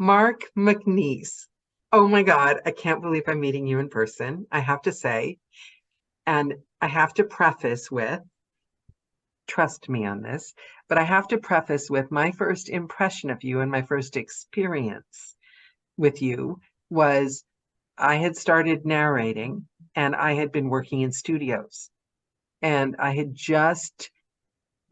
Mark Mcnease. Oh my God, I can't believe I'm meeting you in person, I have to say. And I have to preface with, trust me on this, but I have to preface with my first impression of you and my first experience with you was I had started narrating and I had been working in studios and I had just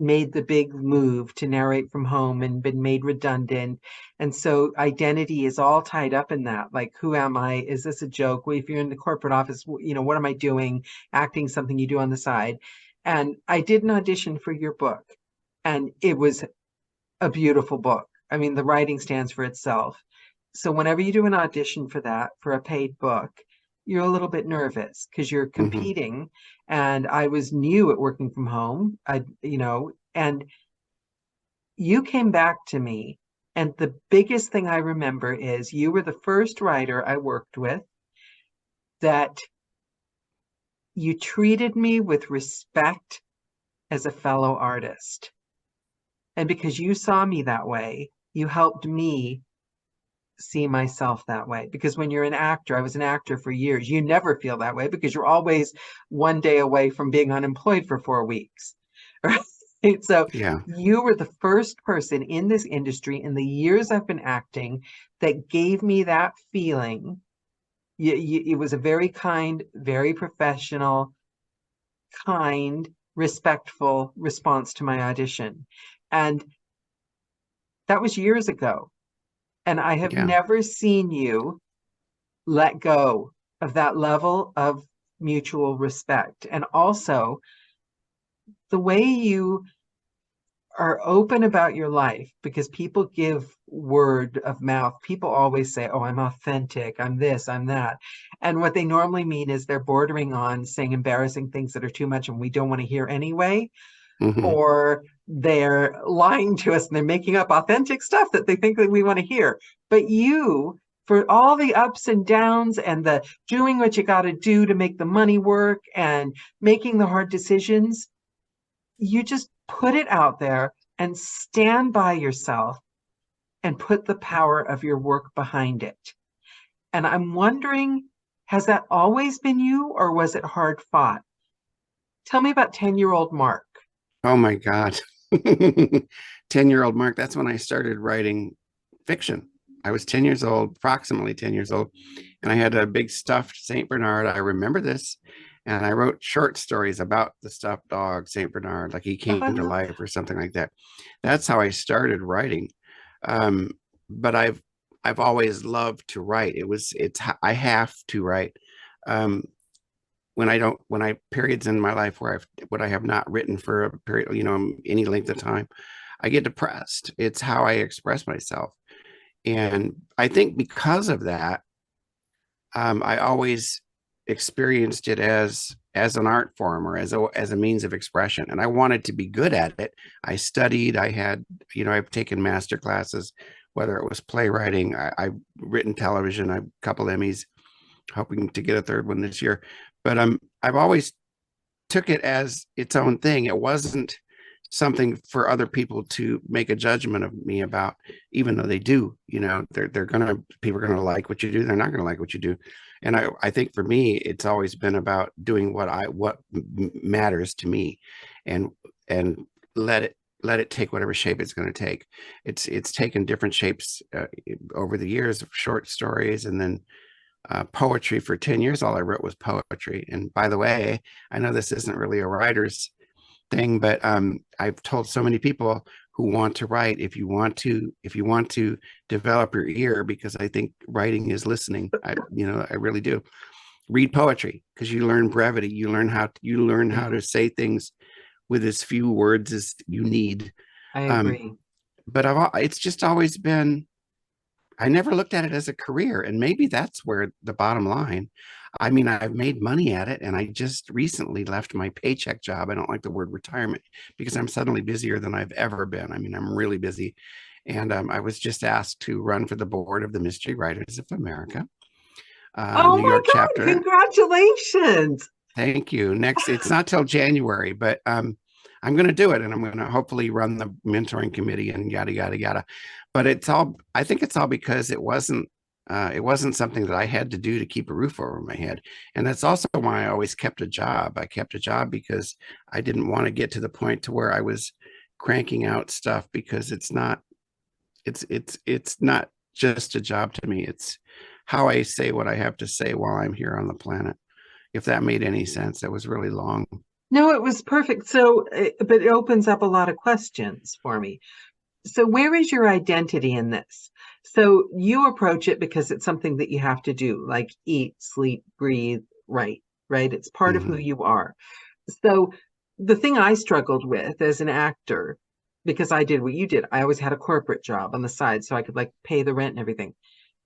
made the big move to narrate from home and been made redundant. And so identity is all tied up in that. Like, who am I? Is this a joke? Well, if you're in the corporate office, what am I doing? Acting something you do on the side. And I did an audition for your book, and it was a beautiful book. I mean, the writing stands for itself. So whenever you do an audition for that, for a paid book, you're a little bit nervous because you're Hmm. competing. And I was new at working from home. And you came back to me. And the biggest thing I remember is you were the first writer I worked with that you treated me with respect as a fellow artist. And because you saw me that way, you helped me see myself that way. Because when you're an actor, I was an actor for years, you never feel that way because you're always one day away from being unemployed for 4 weeks. Right? So Yeah. you were the first person in this industry in the years I've been acting that gave me that feeling. It was a very kind, very professional, kind, respectful response to my audition. And that was years ago. And I have Yeah. never seen you let go of that level of mutual respect. And also the way you are open about your life, because people give word of mouth. People always say, oh, I'm authentic, I'm this, I'm that. And what they normally mean is they're bordering on saying embarrassing things that are too much and we don't want to hear anyway, Hmm. or they're lying to us and they're making up authentic stuff that they think that we want to hear. But you, for all the ups and downs and the doing what you got to do to make the money work and making the hard decisions, you just put it out there and stand by yourself and put the power of your work behind it. And I'm wondering, has that always been you or was it hard fought? Tell me about 10-year-old Mark. Oh my God. 10-year-old Mark, that's when I started writing fiction. I was 10 years old, approximately 10 years old, and I had a big stuffed St. Bernard. I remember this. And I wrote short stories about the stuffed dog, St. Bernard, like he came to Oh, life or something like that. That's how I started writing. Um, but I've always loved to write. I have to write. Um, when I periods in my life where I have not written for a period, any length of time, I get depressed. It's how I express myself. And I think because of that, I always experienced it as an art form or as a means of expression. And I wanted to be good at it. I studied, I've taken master classes, whether it was playwriting, I've written television, I've a couple Emmys, hoping to get a third one this year. But I've always took it as its own thing. It wasn't something for other people to make a judgment of me about, even though they do. People are gonna like what you do. They're not gonna like what you do. And I think for me, it's always been about doing what matters to me, and and let it take whatever shape it's going to take. It's taken different shapes over the years of short stories, and then poetry. For 10 years. All I wrote was poetry. And by the way, I know this isn't really a writer's thing, but I've told so many people who want to write, if you want to develop your ear, because I think writing is listening. I really do. Read poetry, because you learn brevity. You learn how yeah, to say things with as few words as you need. I Um, agree. but it's just always been, I never looked at it as a career. And maybe that's where the bottom line. I mean, I've made money at it, and I just recently left my paycheck job. I don't like the word retirement because I'm suddenly busier than I've ever been. I mean, I'm really busy. And I was just asked to run for the board of the Mystery Writers of America, Oh New my York God, chapter. congratulations. Thank you. Next, it's not till January, but I'm going to do it, and I'm going to hopefully run the mentoring committee and yada yada yada. But it's all, I think it's all because it wasn't something that I had to do to keep a roof over my head. And that's also why I always kept a job. I kept a job because I didn't want to get to the point to where I was cranking out stuff, because it's not just a job to me. It's how I say what I have to say while I'm here on the planet. If that made any sense, that was really long. No, it was perfect. So, but it opens up a lot of questions for me. So, where is your identity in this? So, you approach it because it's something that you have to do, like eat, sleep, breathe, write, right? It's part of who Mm-hmm. you are. So, the thing I struggled with as an actor, because I did what you did, I always had a corporate job on the side so I could like pay the rent and everything.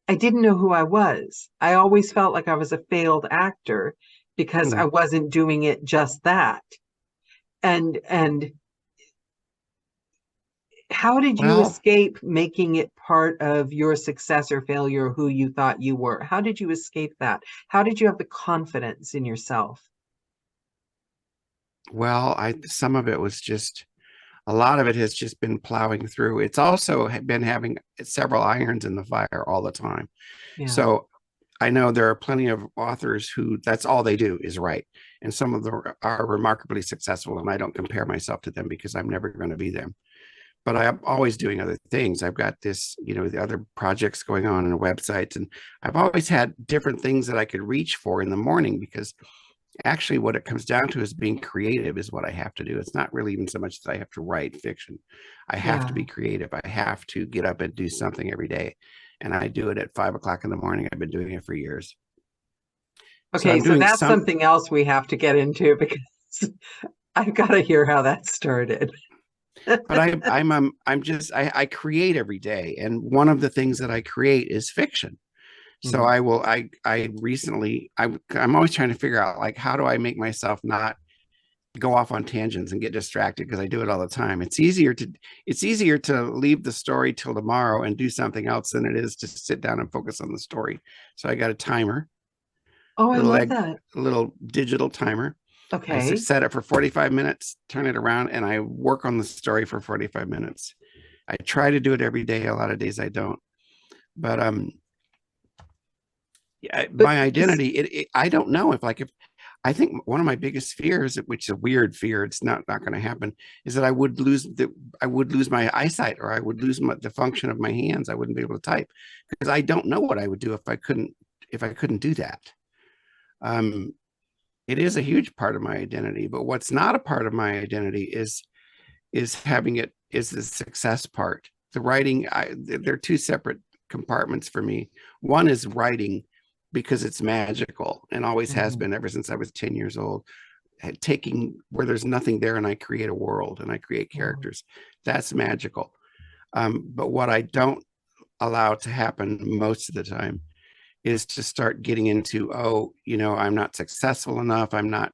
I didn't know who I was. I always felt like I was a failed actor because I Hmm. wasn't doing it just that. And how did you Well, escape making it part of your success or failure, who you thought you were? How did you escape that? How did you have the confidence in yourself? I some of it was just, a lot of it has just been plowing through. It's also been having several irons in the fire all the time. Yeah, So I know there are plenty of authors who that's all they do is write, and some of them are remarkably successful. And I don't compare myself to them because I'm never going to be them. But I'm always doing other things. I've got this, the other projects going on and websites, and I've always had different things that I could reach for in the morning, because actually what it comes down to is being creative is what I have to do. It's not really even so much that I have to write fiction. I have to yeah. be creative. I have to get up and do something every day. And I do it at 5 o'clock in the morning. I've been doing it for years. So Okay, I'm so doing that's some, something else we have to get into because I've got to hear how that started. but I create every day. And one of the things that I create is fiction. So Mhm. I'm always trying to figure out, like, how do I make myself not go off on tangents and get distracted, because I do it all the time. It's easier to leave the story till tomorrow and do something else than it is to sit down and focus on the story. So I got a timer, Oh, I little love egg, that. a little digital timer. I Okay. set it for 45 minutes, turn it around, and I work on the story for 45 minutes. I try to do it every day. A lot of days I don't. But yeah, But my identity, I don't know if, like, if I think one of my biggest fears, which is a weird fear, it's not going to happen, is that I would lose my eyesight, or I would lose the function of my hands. I wouldn't be able to type, because I don't know what I would do if I couldn't do that. Um, it is a huge part of my identity, but what's not a part of my identity is the success part. The writing, they're two separate compartments for me. One is writing, because it's magical and always has Mhm. been ever since I was 10 years old. Taking where there's nothing there, and I create a world and I create Wow. characters. That's magical. But what I don't allow to happen most of the time is to start getting into, oh, I'm not successful enough. I'm not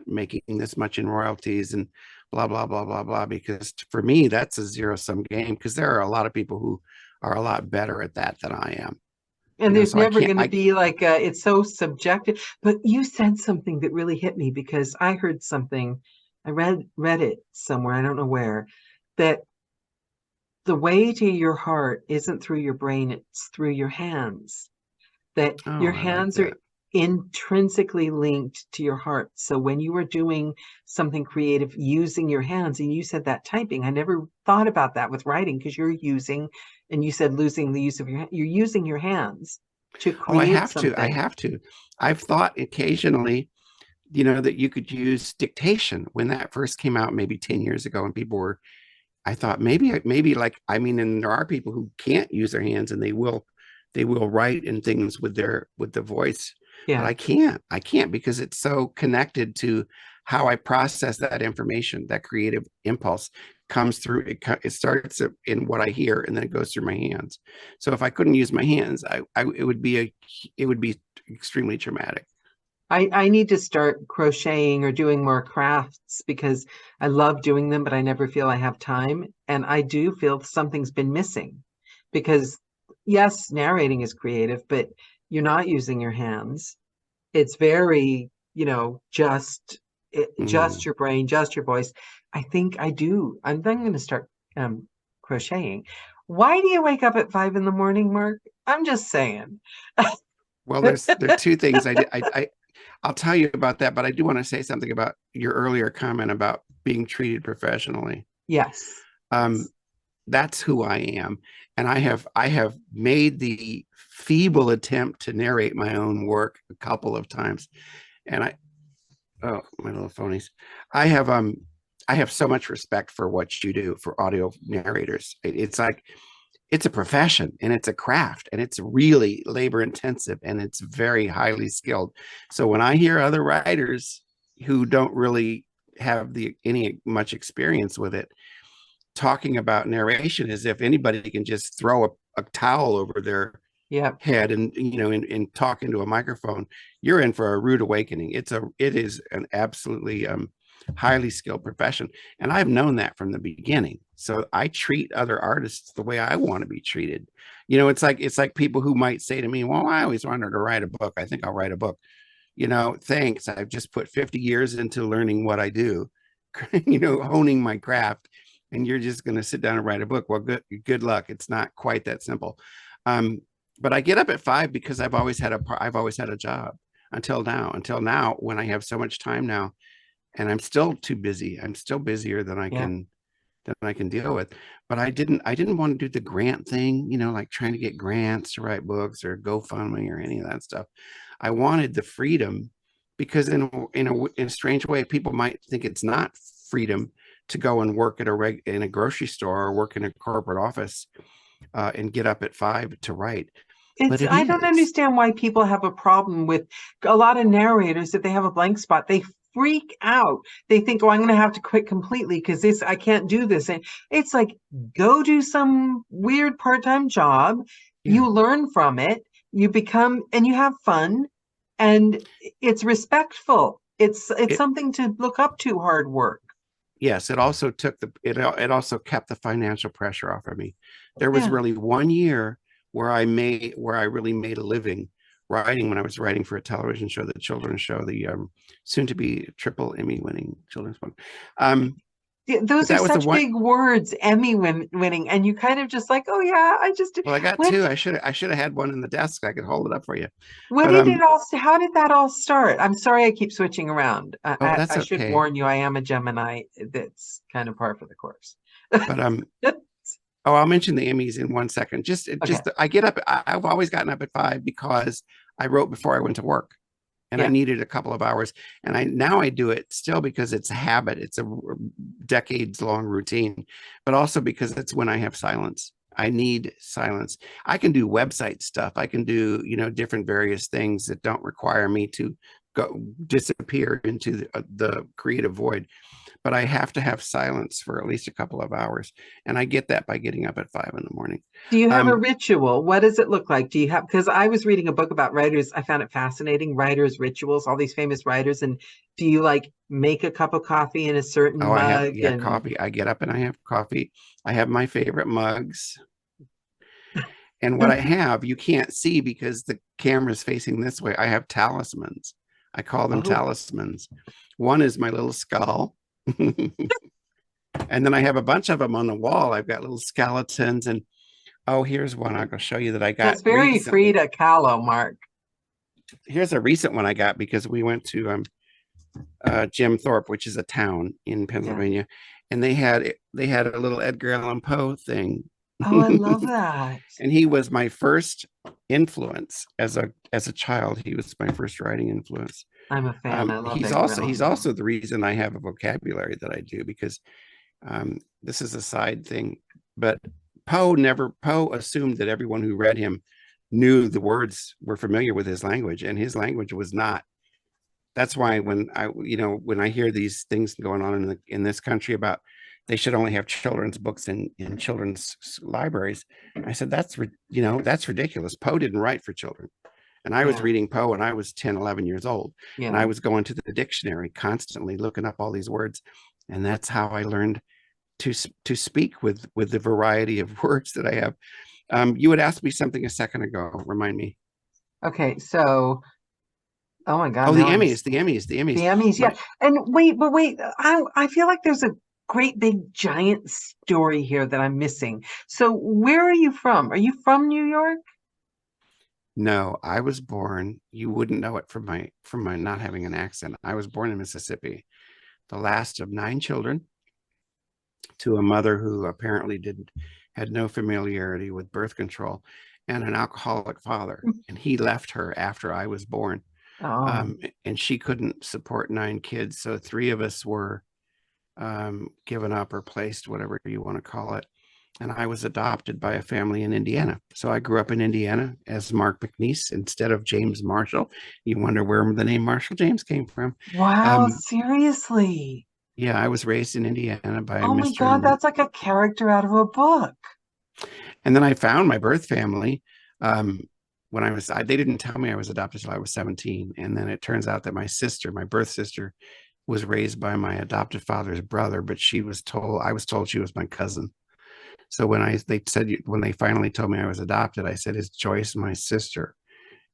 making this much in royalties, and blah, blah, blah, blah, blah. Because for me, that's a zero sum game, because there are a lot of people who are a lot better at that than I am. And there's So I never can't, going to be like it's so subjective. But you said something that really hit me because I heard something, I read it somewhere, I don't know where, that the way to your heart isn't through your brain, it's through your hands. That oh, your I like hands are that. intrinsically linked to your heart. So when you are doing something creative using your hands, and you said that typing, I never thought about that with writing because you're using, and you said losing the use of you're using your hands to Oh, create I something. have to. I've thought occasionally, that you could use dictation when that first came out, maybe 10 years ago, and people were, I thought maybe like, I mean, and there are people who can't use their hands, and they will write in things with the voice, but Yeah. I can't because it's so connected to how I process that information. That creative impulse comes through, it starts in what I hear, and then it goes through my hands. So if I couldn't use my hands, it would be extremely traumatic. I need to start crocheting or doing more crafts because I love doing them, but I never feel I have time. And I do feel something's been missing because, yes, narrating is creative, but you're not using your hands. It's very, just Mhm. just your brain, just your voice. I think I do. I'm then going to start um, crocheting. Why do you wake up at 5 in the morning, Mark? I'm just saying. Well, there are two things I did. I'll tell you about that, but I do want to say something about your earlier comment about being treated professionally. Yes. Um, that's who I am, and I have made the feeble attempt to narrate my own work a couple of times, and oh, my little phonies, I have um I have so much respect for what you do for audio narrators. It's like it's a profession and it's a craft and it's really labor intensive and it's very highly skilled. So when I hear other writers who don't really have the any much experience with it talking about narration as if anybody can just throw a towel over their Yep. head and and talk into a microphone, you're in for a rude awakening. It is an absolutely highly skilled profession, and I've known that from the beginning. So I treat other artists the way I want to be treated. It's like people who might say to me, well, I always wanted to write a book, I think I'll write a book. Thanks, I've just put 50 years into learning what I do, honing my craft, and you're just going to sit down and write a book. Well, good luck. It's not quite that simple. um, but I get up at 5 because I've always had a job until now when I have so much time now, and I'm still too busy. I'm still busier than I Yeah. can deal with. But I didn't want to do the grant thing, like trying to get grants to write books or GoFundMe or any of that stuff. I wanted the freedom because in a strange way, people might think it's not freedom to go and work in a grocery store or work in a corporate office and get up at 5 to write. But it I don't is. understand why people have a problem with a lot of narrators. If they have a blank spot, they freak out. They think, oh, I'm going to have to quit completely because I can't do this. And it's like, go do some weird part-time job. Yeah. You learn from it. You become, and you have fun, and it's respectful. It's It something to look up to, hard work. Yes, it also kept the financial pressure off of me. There was Yeah. really 1 year where I really made a living writing when I was writing for a television show, the children's show, the soon to be triple Emmy winning children's book. Um, Yeah, but those are that was the such one. big words, Emmy winning, and you kind of just like, oh yeah, I just Well, I got when two. I should have had one in the desk. I could hold it up for you. when But did it all how did that all start? I'm sorry I keep switching around. oh, that's I should okay. warn you, I am a Gemini. That's kind of par for the course. But oh, I'll mention the Emmys in 1 second. Okay. I get up. I've always gotten up at 5 because I wrote before I went to work, and I Yeah. needed a couple of hours. And I do it still because it's a habit. It's a decades long routine, but also because it's when I have silence. I need silence. I can do website stuff. I can do, different various things that don't require me to go disappear into the creative void, but I have to have silence for at least a couple of hours. And I get that by getting up at 5 in the morning. Do you have a Um, ritual? What does it look like? Do you have, because I was reading a book about writers. I found it fascinating, writers' rituals, all these famous writers. And do you like make a cup of coffee in a certain oh, I have, mug? yeah, And coffee. I get up and I have coffee. I have my favorite mugs. And what I have, you can't see because the camera's facing this way. I have talismans. I call them oh, talismans. One is my little skull. And then I have a bunch of them on the wall. I've got little skeletons. And oh, here's one I'll go show you that I got that's very recently. Frida Kahlo, Mark. Here's a recent one I got because we went to Jim Thorpe, which is a town in Yeah. Pennsylvania, and they had a little Edgar Allan Poe thing. Oh, I love that. And he was my first influence as a child. He was my first writing influence. I'm a fan. I love He's Edgar also Allan he's Poe. also the reason I have a vocabulary that I do because this is a side thing. But Poe assumed that everyone who read him knew the words, were familiar with his language, and his language was not. That's why when I hear these things going on in this country about they should only have children's books in children's libraries, I said that's ridiculous. Poe didn't write for children, and I was Yeah. reading Poe when I was 10, 11 years old, and I Yeah. was going to the dictionary constantly looking up all these words, and that's how I learned to speak with the variety of words that I have. You had asked me something a second ago. Remind me. Okay. So, oh my God, Oh, now the I'm Emmys, the Emmys, the the Emmys. Emmys. Yeah. My And wait, but wait, I feel like there's a great big giant story here that I'm missing. So where are you from? Are you from New York? No, I was born, you wouldn't know it from my not having an accent. I was born in Mississippi, the last of 9 children, to a mother who apparently didn't had no familiarity with birth control, and an alcoholic father. And he left her after I was born. Oh, And she couldn't support 9 kids. So 3 of us were given up or placed, whatever you want to call it. And I was adopted by a family in Indiana. So I grew up in Indiana as Mark Mcnease instead of James Marshall. You wonder where the name Marshall James came from. wow, Um, seriously. yeah, I was raised in Indiana by Oh my Mr. God, and that's like a character out of a book. and then I found my birth family um, when they didn't tell me I was adopted until I was 17. And then it turns out that my sister, my birth sister, was raised by my adopted father's brother, but I was told she was my cousin. So when they finally told me I was adopted, I said, "Is Joyce my sister?"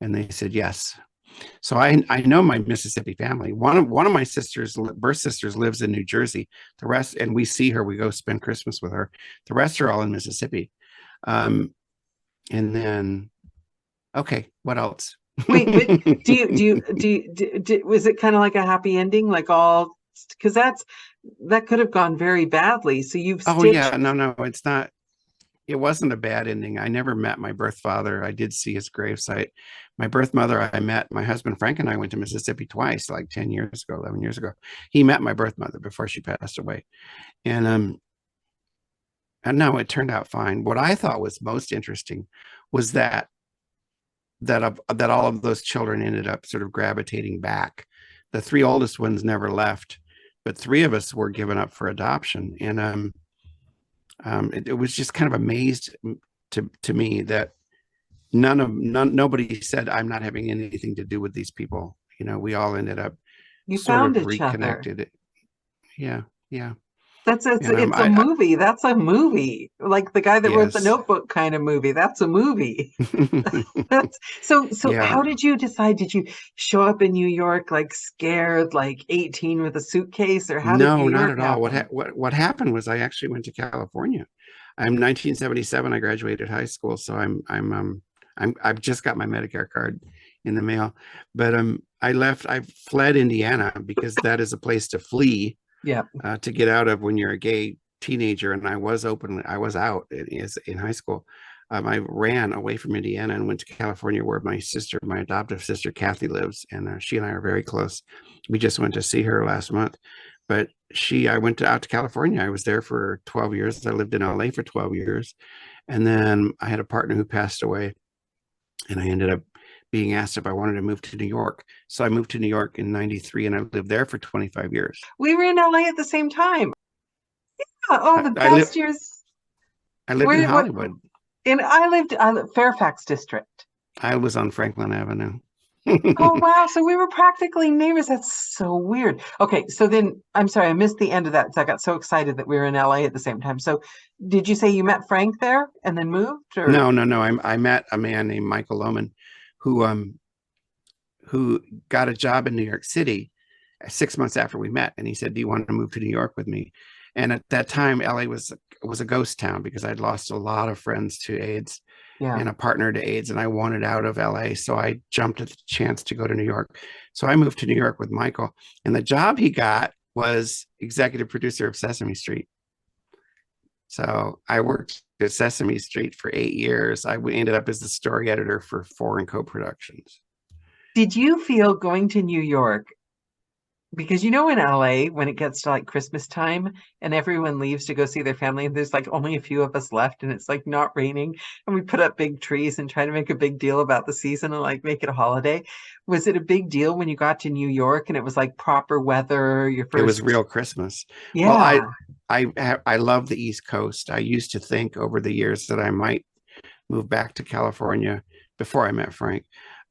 And they said yes. So I know my Mississippi family. One of my sisters, birth sisters, lives in New Jersey. The rest, and we see her. We go spend Christmas with her. The rest are all in Mississippi. Um, and then, okay, what else? Wait, but was it kind of like a happy ending? Like all, because that could have gone very badly. So you've Oh yeah, stitched, no, it's not. It wasn't a bad ending. I never met my birth father. I did see his gravesite. My birth mother, I met. My husband Frank and I went to Mississippi twice, like 10 years ago, 11 years ago. He met my birth mother before she passed away. And no, it turned out fine. What I thought was most interesting was that all of those children ended up sort of gravitating back. The 3 oldest ones never left, but 3 of us were given up for adoption. And it was just kind of amazed to me that nobody said I'm not having anything to do with these people. We all ended up you sort found of each other. reconnected. Yeah, yeah. That's And it's a movie. That's a movie. Like the guy that wrote the yes. Notebook kind of movie. That's a movie. That's so Yeah. how did you decide? Did you show up in New York like scared, like 18 with a suitcase, or how did New No, not York at all. happen? What happened was I actually went to California. I'm 1977. I graduated high school, so I've just got my Medicare card in the mail. But I fled Indiana because that is a place to flee, Yeah. to get out of when you're a gay teenager. And I was out in high school. I ran away from Indiana and went to California, where my adoptive sister Kathy lives, and she and I are very close. We just went to see her last month. But I went out to California. I was there for 12 years. I lived in LA for 12 years. And then I had a partner who passed away, and I ended up being asked if I wanted to move to New York. So I moved to New York in 93, and I lived there for 25 years. We were in LA at the same time. Oh, I, the I, li- best years. I lived in Where what Hollywood. and I lived Fairfax District. I was on Franklin Avenue. Oh wow, so we were practically neighbors. That's so weird. Okay, so then I'm sorry, I missed the end of that. I got so excited that we were in LA at the same time. So did you say you met Frank there and then moved or No. I met a man named Michael Lohman who got a job in New York City 6 months after we met, and he said, "Do you want to move to New York with me?" And at that time, LA was a ghost town because I'd lost a lot of friends to AIDS yeah. and a partner to AIDS, and I wanted out of LA, so I jumped at the chance to go to New York. So I moved to New York with Michael, and the job he got was executive producer of Sesame Street. So I worked at Sesame Street for 8 years. I ended up as the story editor for foreign co-productions. Did you feel going to New York because in LA when it gets to like Christmas time and everyone leaves to go see their family and there's like only a few of us left and it's like not raining and we put up big trees and try to make a big deal about the season and like make it a holiday. Was it a big deal when you got to New York and it was like proper weather, your It was first real Christmas. Well, yeah. I love the East Coast. I used to think over the years that I might move back to California before I met Frank,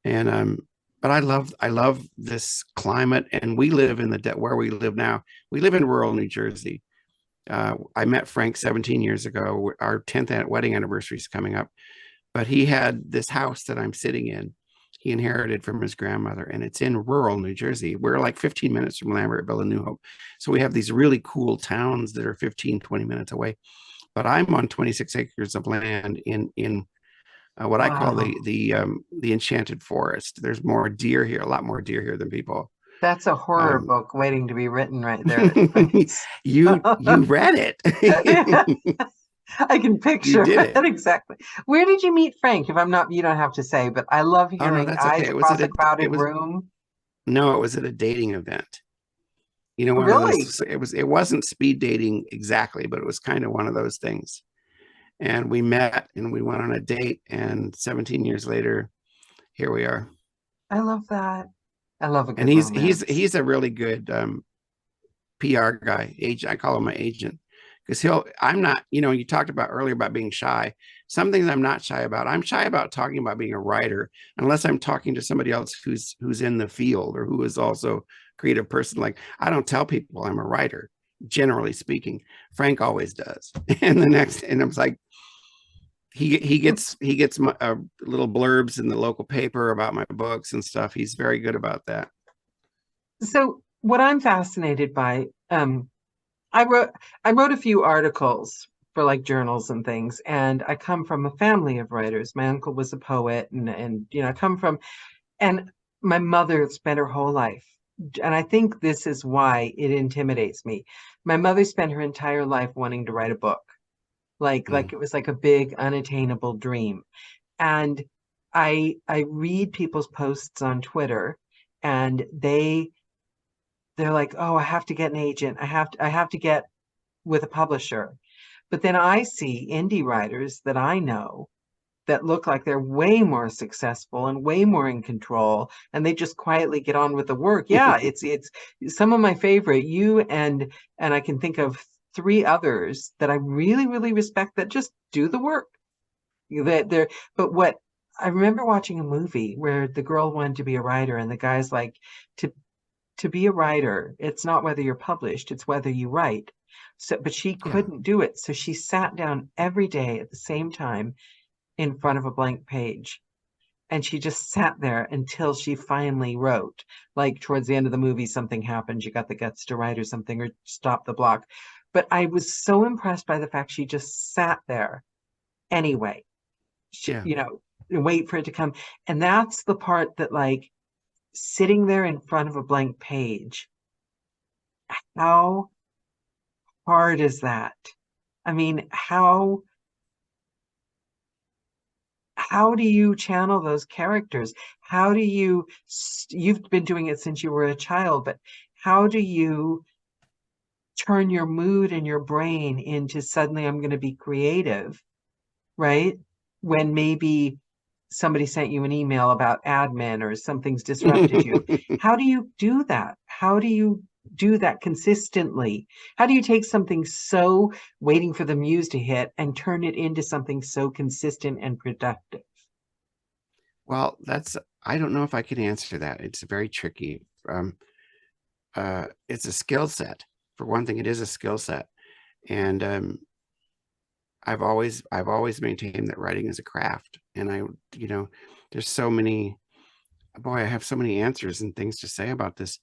and but I love this climate, and we live in where we live now. We live in rural New Jersey. I met Frank 17 years ago. Our 10th wedding anniversary is coming up, but he had this house that I'm sitting in. he inherited from his grandmother, and it's in rural New Jersey. We're like 15 minutes from Lambertville and New Hope. So we have these really cool towns that are 15, 20 minutes away. But I'm on 26 acres of land in what I call Wow. the enchanted forest. There's more deer here, a lot more deer here than people. That's a horror Um, book waiting to be written right there, Francis. you read it. I can You picture did it it. exactly. Where did you meet Frank? If I'm not, you don't have to say, but I love Oh no, hearing that's okay. eyes It was across at a a it crowded was room. no, it was at a dating event. You know, one of Really? those. It wasn't speed dating exactly, but it was kind of one of those things. And we met and we went on a date, and 17 years later, here we are. I love that. I love a And good romance. he's a really good PR guy, agent. I call him my agent because I'm not, you talked about earlier about being shy. Something that I'm not shy about. I'm shy about talking about being a writer unless I'm talking to somebody else who's in the field or who is also a creative person. Like I don't tell people I'm a writer, generally speaking. Frank always does. And I was like, he gets my, little blurbs in the local paper about my books and stuff. He's very good about that. So what I'm fascinated by, I wrote I wrote a few articles for like journals and things, and I come from a family of writers. My uncle was a poet, and I come from, and my mother spent her whole life, and I think this is why it intimidates me. My mother spent her entire life wanting to write a book, like Mm. it was like a big unattainable dream. And I read people's posts on Twitter, and they're like, "Oh, I have to get an agent. I have to get with a publisher." But then I see indie writers that I know that look like they're way more successful and way more in control, and they just quietly get on with the work. Yeah, it's some of my favorite, you and I can think of three others that I really, really respect that just do the work. That they're but what I remember watching a movie where the girl wanted to be a writer, and the guy's like, to to be a writer, it's not whether you're published, it's whether you write. So, but she Yeah. couldn't do it. So she sat down every day at the same time in front of a blank page. And she just sat there until she finally wrote. Like towards the end of the movie, something happened. You got the guts to write or something, or stop the block. But I was so impressed by the fact she just sat there anyway. She, Yeah. wait for it to come. And that's the part that, like, sitting there in front of a blank page, how hard is that? I mean, how do you channel those characters? How do you've been doing it since you were a child, but how do you turn your mood and your brain into suddenly I'm going to be creative, right? When maybe somebody sent you an email about admin or something's disrupted you. How do you do that? How do you do that consistently? How do you take something so waiting for the muse to hit and turn it into something so consistent and productive? Well, I don't know if I can answer that. It's very tricky. It's a skill set. For one thing, it is a skill set. And I've always maintained that writing is a craft. And you know, there's so many, boy, I have so many answers and things to say about this.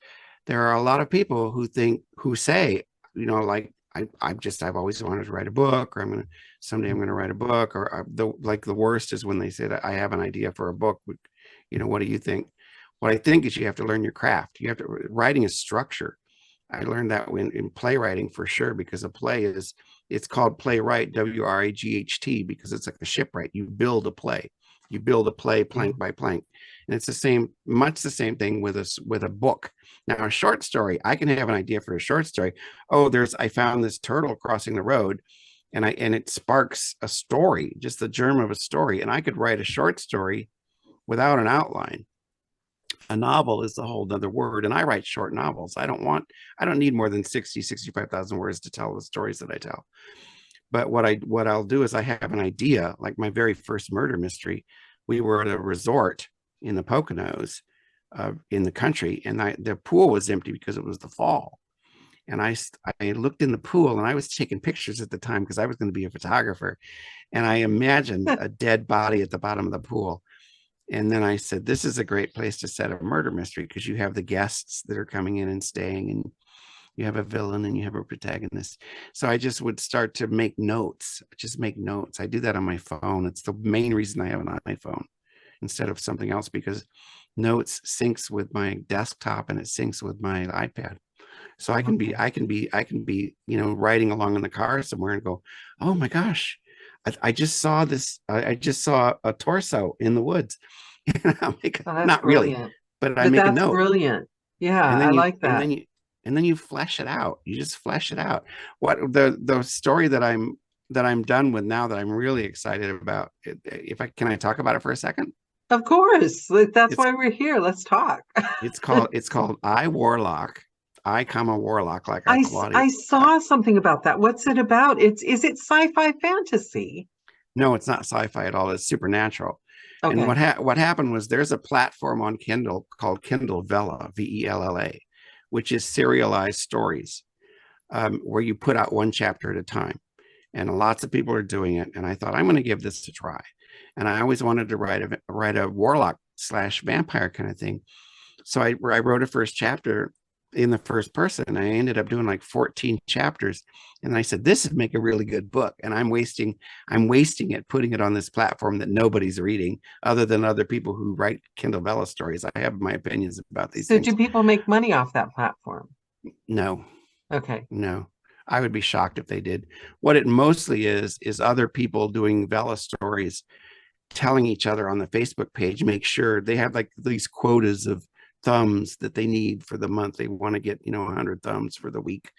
There are a lot of people who say, like I've always wanted to write a book, or someday I'm gonna write a book, or the worst is when they say that I have an idea for a book. What do you think? What I think is you have to learn your craft. You have to writing is structure. I learned that in playwriting for sure, because a play it's called playwright, WRIGHT, because it's like a shipwright. You build a play. You build a play Yeah. plank by plank. And it's much the same thing with a book. Now, a short story, I can have an idea for a short story. Oh, I found this turtle crossing the road, and it sparks a story, just the germ of a story. And I could write a short story without an outline. A novel is a whole other word, and I write short novels. I don't need more than 65,000 words to tell the stories that I tell. But what I'll do is I have an idea, like my very first murder mystery. We were at a resort in the Poconos, in the country, and the pool was empty because it was the fall. And I looked in the pool, and I was taking pictures at the time because I was going to be a photographer. And I imagined a dead body at the bottom of the pool. And then I said, this is a great place to set a murder mystery because you have the guests that are coming in and staying, and you have a villain and you have a protagonist. So I just would start to make notes, just make notes. I do that on my phone. It's the main reason I have an iPhone instead of something else, because notes syncs with my desktop and it syncs with my iPad. So Okay. I can be, riding along in the car somewhere and go, oh my gosh, I just saw this. I just saw a torso in the woods. And I'm like, Oh, that's not really, brilliant. but I But make a that's note, brilliant. Yeah, and I then you, like and that. then you, and then you flesh it out. You just flesh it out. What the story that I'm done with now, that I'm really excited about. If I can, I talk about it for a second. Of course. That's It's why we're here. Let's talk. it's called I Warlock. I comma Warlock, like I Claudia. I saw something about that. What's it about? Is it sci-fi fantasy? No, it's not sci-fi at all. It's supernatural. And Okay. what happened was, there's a platform on Kindle called Kindle Vella, Vella, which is serialized stories, where you put out one chapter at a time. And lots of people are doing it. And I thought, I'm going to give this a try. And I always wanted to write a warlock slash vampire kind of thing. So I wrote a first chapter in the first person. I ended up doing like 14 chapters. And I said, this would make a really good book. And I'm wasting it putting it on this platform that nobody's reading other than other people who write Kindle Vella stories. I have my opinions about these So do things. people make money off that platform? No, Okay. no. I would be shocked if they did. What it mostly is other people doing Vella stories, telling each other on the Facebook page, make sure they have like these quotas of thumbs that they need for the month. They want to get, 100 thumbs for the week.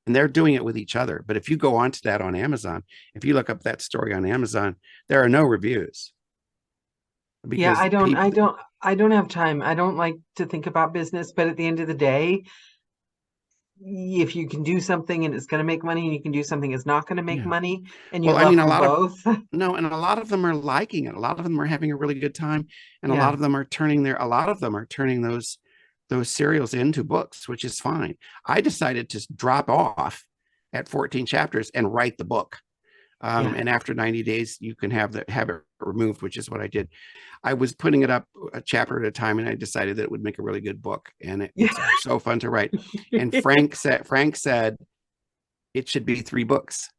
And they're doing it with each other. But if you go onto that on Amazon, if you look up that story on Amazon, there are no reviews, Yeah, because people, I don't have time. I don't like to think about business, but at the end of the day, if you can do something and it's going to make money, and you can do something that's not going to make yeah. money, and you Well, I love mean, a them lot of, both. no, and a lot of them are liking it. A lot of them are having a really good time. And Yeah. a lot of them are turning those serials into books, which is fine. I decided to drop off at 14 chapters and write the book. Yeah. And after 90 days, you can have it removed, which is what I did. I was putting it up a chapter at a time, and I decided that it would make a really good book, and Yeah. it's so fun to write. And Frank said it should be 3 books,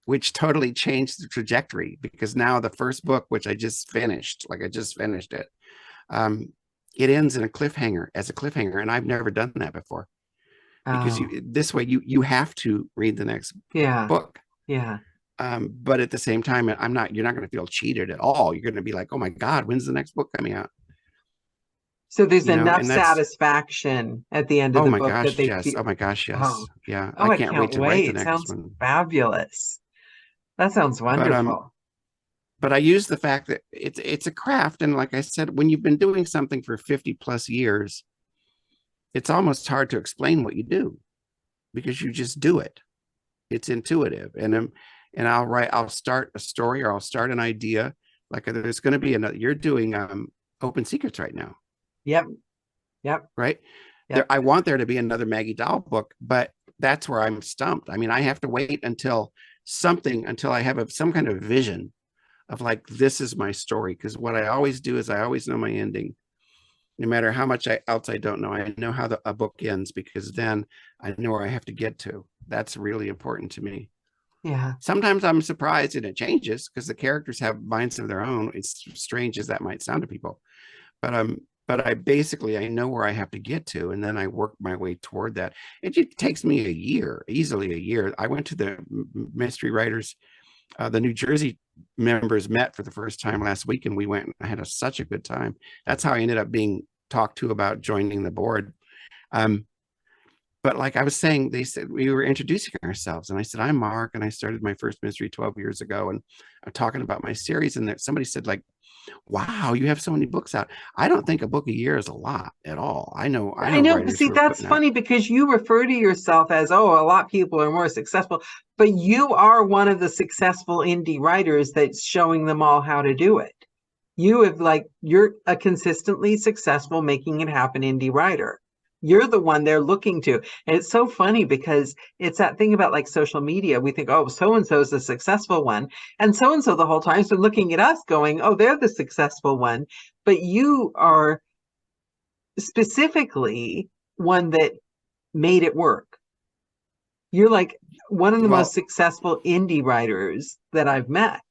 which totally changed the trajectory, because now the first book, which I just finished, it, um, it ends in a cliffhanger, and I've never done that before, because Oh, this way you have to read the next yeah. book. Yeah. But at the same time, you're not going to feel cheated at all. You're going to be like, oh my God, when's the next book coming out? So there's enough And that's, satisfaction at the end of oh the my book that gosh, they yes. feel, Oh my gosh, oh, yes. Yeah. oh, I I can't wait can't to write the wait. next Sounds one. fabulous. That sounds But, wonderful. but I use the fact that it's a craft. And like I said, when you've been doing something for 50 plus years, it's almost hard to explain what you do, because you just do it. It's intuitive. And I'll start a story, or I'll start an idea. Like, there's going to be another, you're doing Open Secrets right now, Yep. Yep. right? Yep. I want there to be another Maggie Dahl book, but that's where I'm stumped. I mean, I have to wait until I have some kind of vision of, like, this is my story. Because what I always do is I always know my ending, no matter how much else I don't know. I know how a book ends, because then I know where I have to get to. That's really important to me. Yeah. Sometimes I'm surprised and it changes, because the characters have minds of their own. It's strange as that might sound to people, but I know where I have to get to, and then I work my way toward that. It takes me a year, easily a year. I went to the mystery writers, the New Jersey members met for the first time last week, and we went and I had such a good time. That's how I ended up being talked to about joining the board. Um, but like I was saying, they said we were introducing ourselves, and I said, I'm Mark, and I started my first mystery 12 years ago, and I'm talking about my series. And somebody said, like, wow, you have so many books out. I don't think a book a year is a lot at all. I I know know, but writers see, who are that's putting out, funny because you refer to yourself as, oh, a lot of people are more successful, but you are one of the successful indie writers that's showing them all how to do it. You're a consistently successful, making it happen indie writer. You're the one they're looking to. And it's so funny because it's that thing about like social media. We think, oh, so and so is the successful one. And so the whole time has been looking at us going, oh, they're the successful one. But you are specifically one that made it work. You're like one of the most Well, successful indie writers that I've met.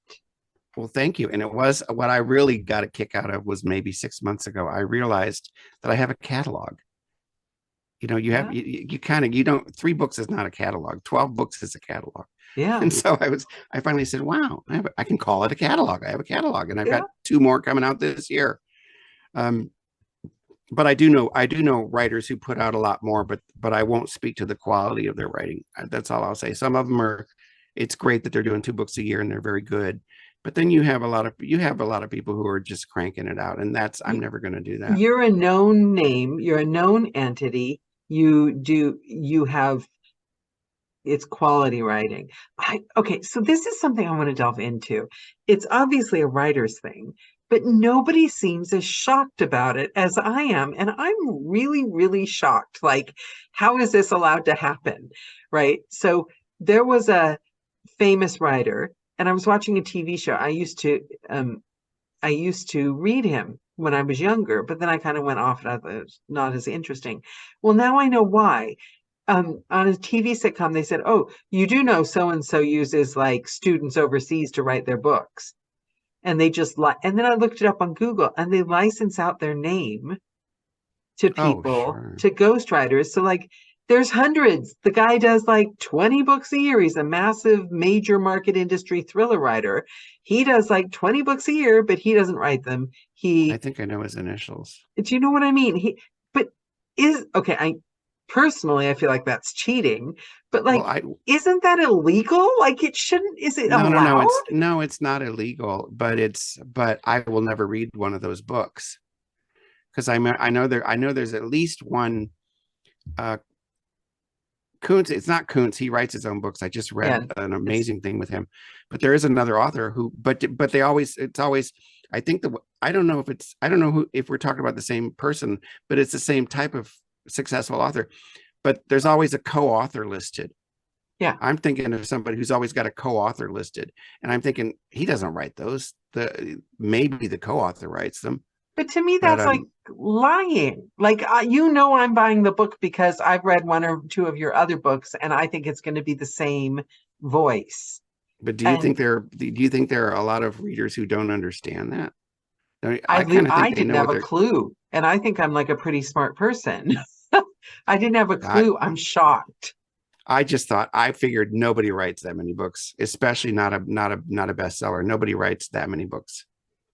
well, thank you. And it was what I really got a kick out of was maybe 6 months ago. I realized that I have a catalog. You know, you have Yeah. you kind of you don't 3 books is not a catalog. 12 books is a catalog. Yeah. And so I finally said, wow, I can call it a catalog. I have a catalog, and I've Yeah. got 2 more coming out this year. Um, but I do know writers who put out a lot more, but I won't speak to the quality of their writing. That's all I'll say. Some of them are, it's great that they're doing 2 books a year and they're very good. But then you have a lot of people who are just cranking it out, and that's I'm never going to do that. You're a known name, you're a known entity. You have it's quality writing. Okay, so this is something I want to delve into. It's obviously a writer's thing, but nobody seems as shocked about it as I am. And I'm really, really shocked. Like, how is this allowed to happen? Right. So there was a famous writer, and I was watching a TV show. I used to read him when I was younger, but then I kind of went off and I thought it was not as interesting. Well, now I know why. On a TV sitcom, they said, "Oh, you do know so and so uses like students overseas to write their books," and they just like. And then I looked it up on Google, and they license out their name to Oh, people, sure. to ghostwriters. So like, there's hundreds. The guy does like 20 books a year. He's a massive major market industry thriller writer. He does like 20 books a year, but he doesn't write them. I He, think I know his initials. do you know what I mean? But is okay. I personally, I feel like that's cheating, but Well, like, I isn't that illegal? Like, it shouldn't, is it no, no, no. allowed? It's not illegal, but I will never read one of those books because I know there's at least one. uh Kuntz, it's not Kuntz. He writes his own books. I just Yeah, read an it's, amazing thing with him. But there is another author who, but they always, it's always, I think I don't know if I don't know who, if we're talking about the same person, but it's the same type of successful author. But there's always a co-author listed. yeah. I'm thinking of somebody who's always got a co-author listed, and I'm thinking he doesn't write those. Maybe the co-author writes them, But to me, but that's like lying. Like, I'm buying the book because I've read one or two of your other books, and I think it's going to be the same voice. but And do you think there are a lot of readers who don't understand that? I kind of think I they didn't know have what a they're. clue, and I think I'm like a pretty smart person. I didn't have a I, clue. I'm shocked. I just thought I figured nobody writes that many books, especially not a bestseller. Nobody writes that many books.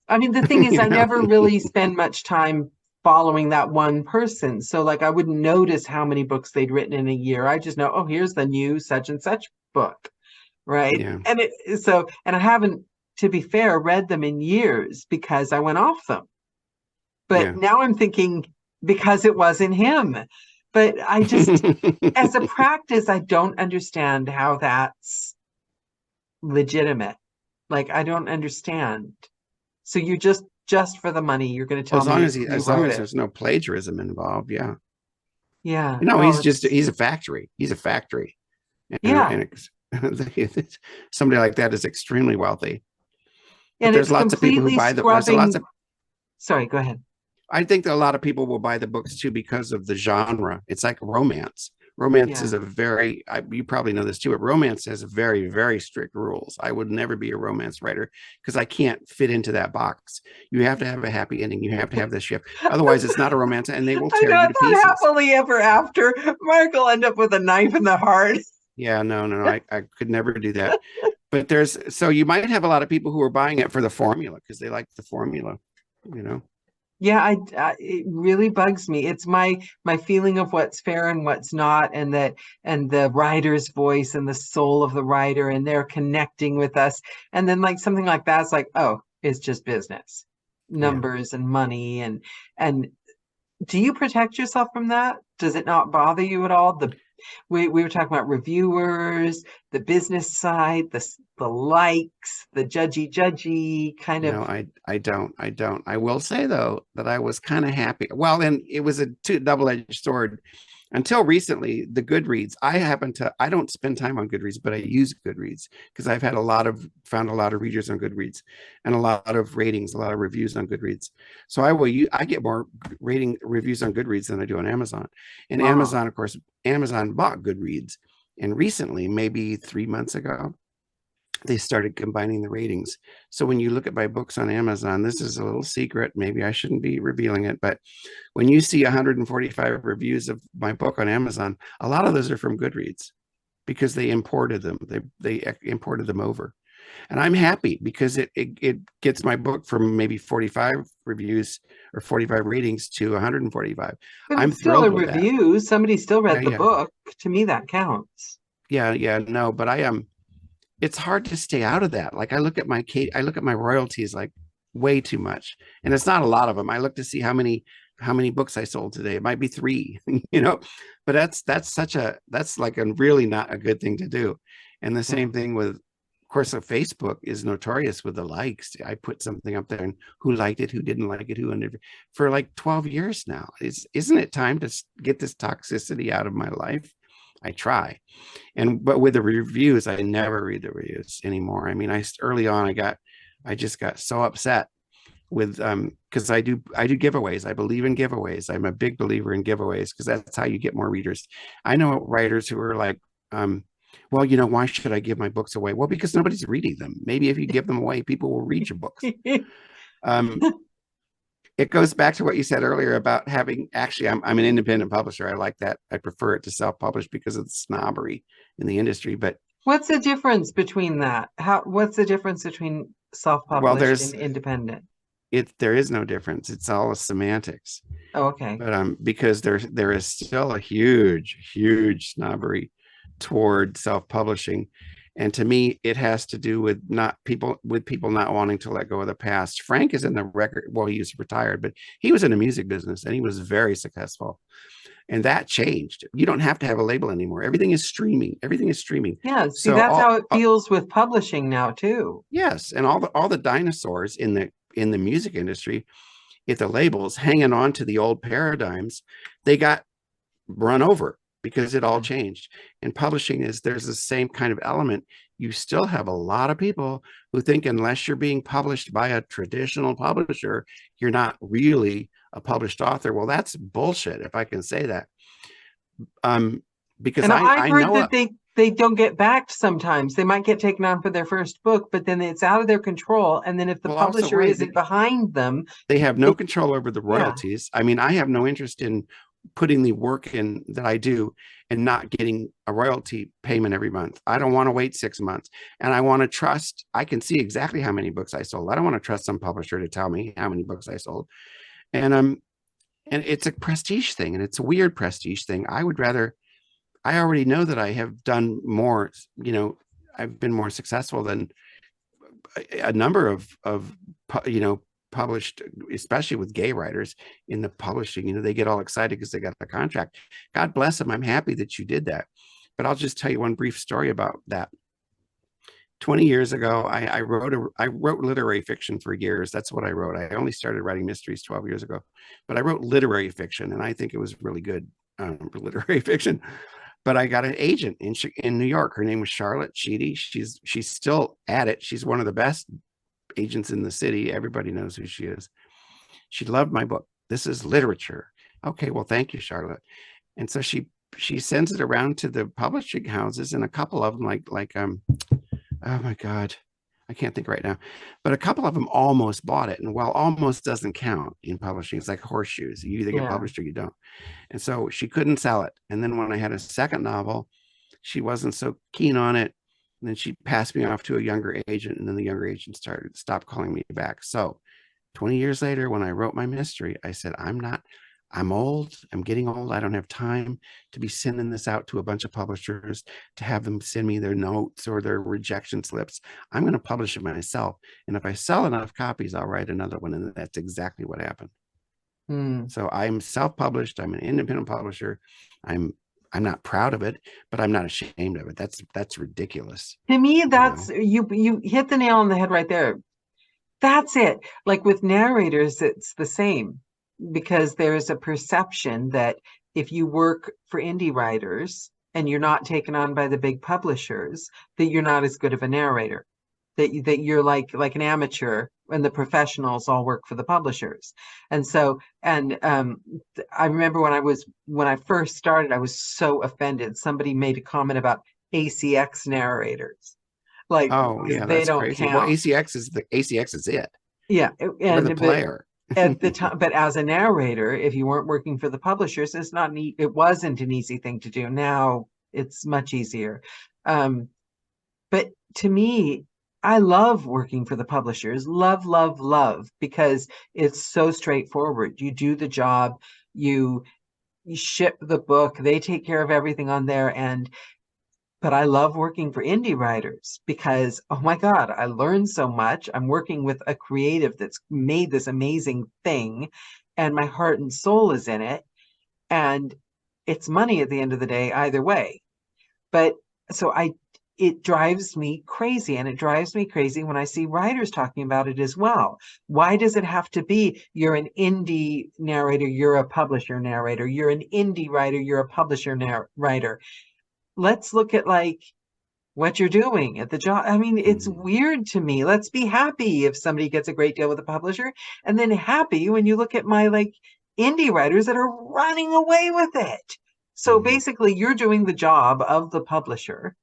I mean, the thing is, You I know? never really spend much time following that one person. So, like, I wouldn't notice how many books they'd written in a year. I just know, oh, here's the new such and such book, right? Yeah, And I haven't, to be fair, read them in years because I went off them. But yeah. now I'm thinking because it wasn't him. But I just, as a practice, I don't understand how that's legitimate. Like, I don't understand. So you just for the money, you're going to Well, tell me you as long wrote as it. there's no plagiarism involved, yeah. Yeah. You know, Oh, he's a factory. He's a factory, yeah. somebody like that is extremely wealthy. But And there's it's lots of people who completely buy the. There's lots scrubbing. of. Sorry, go ahead. I think that a lot of people will buy the books too because of the genre. It's like romance. Romance Yeah. is you probably know this too, but romance has very, very strict rules. I would never be a romance writer because I can't fit into that box. You have to have a happy ending. You have to have this shift. Otherwise, it's not a romance and they will I tear know you to it's not pieces. happily ever after. Mark will end up with a knife in the heart. Yeah, no, no, no. I could never do that. But so you might have a lot of people who are buying it for the formula because they like the formula, you know? Yeah, it really bugs me. It's my feeling of what's fair and what's not, and the writer's voice and the soul of the writer, and they're connecting with us. And then like something like that's like, oh, it's just business, Yeah. numbers and money, and do you protect yourself from that? Does it not bother you at all? The We were talking about reviewers, the business side, the likes, the judgy kind No, of. I don't. I will say though that I was kind of happy. Well, and it was a double-edged sword. Until recently, the Goodreads, I don't spend time on Goodreads, but I use Goodreads because I've had found a lot of readers on Goodreads and a lot of ratings, a lot of reviews on Goodreads. So I get more rating reviews on Goodreads than I do on Amazon. And Oh, Amazon, of course, Amazon bought Goodreads. And recently, maybe 3 months ago, they started combining the ratings. So when you look at my books on Amazon, this is a little secret. Maybe I shouldn't be revealing it, but when you see 145 reviews of my book on Amazon, a lot of those are from Goodreads because they imported them. They imported them over. And I'm happy because it gets my book from maybe 45 reviews or 45 ratings to 145. but I'm it's still a thrilled with that. review. Somebody still Yeah, read the yeah. book. To me, that counts. Yeah, no, but I am it's hard to stay out of that. Like I look at my royalties like way too much. And it's not a lot of them. I look to see how many books I sold today. It might be three, but that's like a really not a good thing to do. And the Yeah. same thing with, of course, Facebook is notorious with the likes. I put something up there and who liked it, who didn't like it, who under for like 12 years now. Isn't it time to get this toxicity out of my life? I try. But with the reviews, I never read the reviews anymore. I mean, early on I just got so upset with because I do giveaways. I believe in giveaways. I'm a big believer in giveaways because that's how you get more readers. I know writers who are like, well, why should I give my books away? Well, because nobody's reading them. Maybe if you give them away, people will read your books. Um, it goes back to what you said earlier about having actually I'm an independent publisher. I like that. I prefer it to self-publish because of the snobbery in the industry. But What's the difference between that? What's the difference between well, self-published and independent? there is no difference. It's all semantics. Oh, okay. But because there is still a huge snobbery toward self-publishing. And to me, it has to do with not people with people not wanting to let go of the past. Frank is in the record, well, he was retired, but he was in the music business and he was very successful. And that changed. You don't have to have a label anymore. Everything is streaming. Everything is streaming. Yeah, see, So that's how it feels with publishing now too. yes, and all the dinosaurs in the music industry, if the labels hanging on to the old paradigms, they got run over because it all Yeah. changed. And publishing there's the same kind of element. You still have a lot of people who think unless you're being published by a traditional publisher, you're not really a published author. Well, that's bullshit, if I can say that. Because And I've I heard know that they don't get backed sometimes. They might get taken on for their first book, but then it's out of their control. And then if the well also publisher right. isn't behind them, They have no they, control over the yeah. royalties. I mean, I have no interest in putting the work in that I do and not getting a royalty payment every month. I don't want to wait 6 months. And I want to trust, I can see exactly how many books I sold. I don't want to trust some publisher to tell me how many books I sold. And it's a prestige thing and it's a weird prestige thing. I already know that I have done more, I've been more successful than a number of published, especially with gay writers in the publishing. They get all excited because they got the contract. God bless them. I'm happy that you did that. But I'll just tell you one brief story about that. 20 years ago, I wrote literary fiction for years. That's what I wrote. I only started writing mysteries 12 years ago, but I wrote literary fiction, and I think it was really good literary fiction. But I got an agent in New York. Her name was Charlotte Sheedy. She's still at it. She's one of the best agents in the city. Everybody knows who she is. She loved my book. This is literature. Okay, well, thank you, Charlotte. And so she sends it around to the publishing houses, and a couple of them, oh my God, I can't think right now, but a couple of them almost bought it. And while almost doesn't count in publishing, it's like horseshoes. You either get Yeah. published or you don't. And so she couldn't sell it. And then when I had a second novel, she wasn't so keen on it. And then she passed me off to a younger agent, and then the younger agent stopped calling me back. So 20 years later, when I wrote my mystery, I said, I'm old. I'm getting old. I don't have time to be sending this out to a bunch of publishers to have them send me their notes or their rejection slips. I'm going to publish it myself. And if I sell enough copies, I'll write another one. And that's exactly what happened. Hmm. So I'm self-published. I'm an independent publisher. I'm I'm not proud of it, but I'm not ashamed of it. That's ridiculous, To me, you that's know. you hit the nail on the head right there. That's it. Like with narrators, it's the same because there's a perception that if you work for indie writers and you're not taken on by the big publishers, that you're not as good of a narrator, that you're like an amateur and the professionals all work for the publishers. And so, and I remember when I first started, I was so offended. Somebody made a comment about ACX narrators, like Oh yeah, they that's don't crazy. Well, count. ACX is it. Yeah, We're the and but player. at the time, but as a narrator, if you weren't working for the publishers, it's not neat. It wasn't an easy thing to do. Now it's much easier. Um, but to me, I love working for the publishers. Love, love, love, because it's so straightforward. You do the job, you you ship the book, they take care of everything on their end. But I love working for indie writers because, oh my God, I learned so much. I'm working with a creative that's made this amazing thing, and my heart and soul is in it. And it's money at the end of the day, either way. But so it drives me crazy. And it drives me crazy when I see writers talking about it as well. Why does it have to be you're an indie narrator, you're a publisher narrator, you're an indie writer, you're a publisher writer? Let's look at like what you're doing at the job. I mean, it's Mhm. weird to me. Let's be happy if somebody gets a great deal with a publisher, and then happy when you look at my like indie writers that are running away with it. So Mhm. basically, you're doing the job of the publisher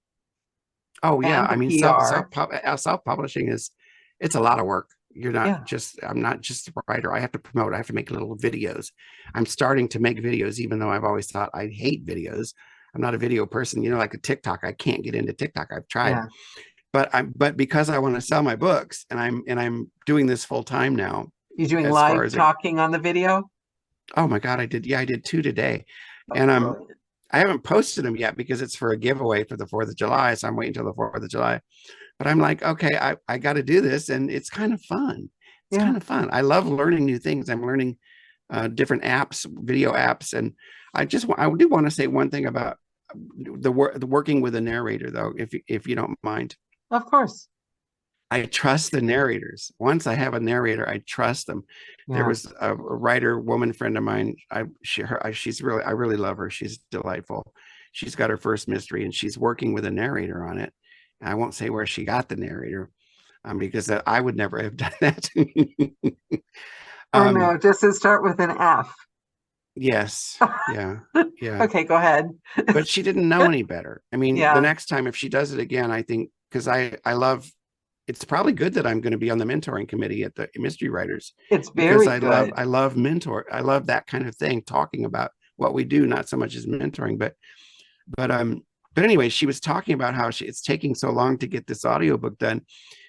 Oh yeah, and I the mean, PR. self publishing is, it's a lot of work. Yeah, I'm not just a writer. I have to promote. I have to make little videos. I'm starting to make videos, even though I've always thought I hate videos. I'm not a video person. You know, like a TikTok. I can't get into TikTok. I've tried, yeah. but because I want to sell my books, and I'm doing this full time now. You're doing As far live as it, talking on the video. oh my God, I did. Yeah, I did two today, Oh, and brilliant. I haven't posted them yet because it's for a giveaway for the 4th of July. So I'm waiting until the 4th of July. But I'm like, okay, I got to do this. And it's kind of fun. It's Yeah. kind of fun. I love learning new things. I'm learning different apps, video apps. And I do want to say one thing about the working with a narrator, though, if you don't mind. Of course. I trust the narrators. Once I have a narrator, I trust them. There Yeah. was a writer woman friend of mine. She's really, I really love her. She's delightful. She's got her first mystery and she's working with a narrator on it. I won't say where she got the narrator because I would never have done that. Oh um, no, just to start with an F. yes, yeah, yeah. Okay, go ahead. But she didn't know any better. I mean, the Yeah, next time if she does it again, I think because I love, it's probably good that I'm going to be on the mentoring committee at the Mystery Writers it's because very good. I love that kind of thing, talking about what we do, not so much as mentoring, but but anyway, she was talking about how it's taking so long to get this audiobook done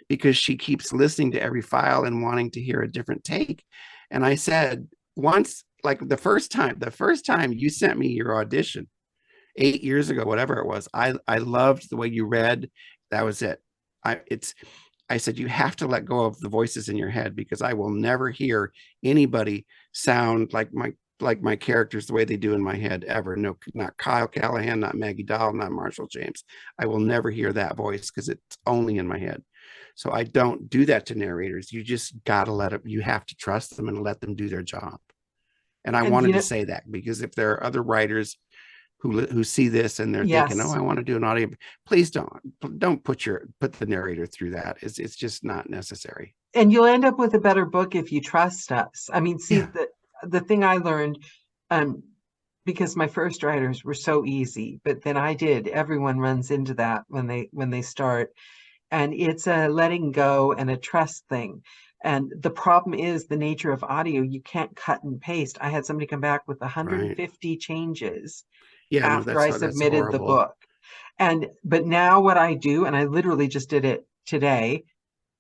because she keeps listening to every file and wanting to hear a different take. And I said, once, like the first time you sent me your audition 8 years ago, whatever it was, I loved the way you read. That was it. It's I said, you have to let go of the voices in your head because I will never hear anybody sound like my characters the way they do in my head ever. No, not Kyle Callahan, not Maggie Dahl, not Marshall James. I will never hear that voice because it's only in my head. So I don't do that to narrators. You just got to let it, you have to trust them and let them do their job. And I And wanted to say that because if there are other writers who see this and they're thinking, oh, yes, I want to do an audio, please don't put the narrator through that. It's just not necessary. and you'll end up with a better book if you trust us. I mean, see Yeah, the thing I learned, um, because my first writers were so easy, but then everyone runs into that when they start, and it's a letting go and a trust thing. And the problem is the nature of audio, you can't cut and paste. I had somebody come back with right. 150 changes Yeah, no, after I that's submitted the horrible. book. And but now what I do, and I literally just did it today,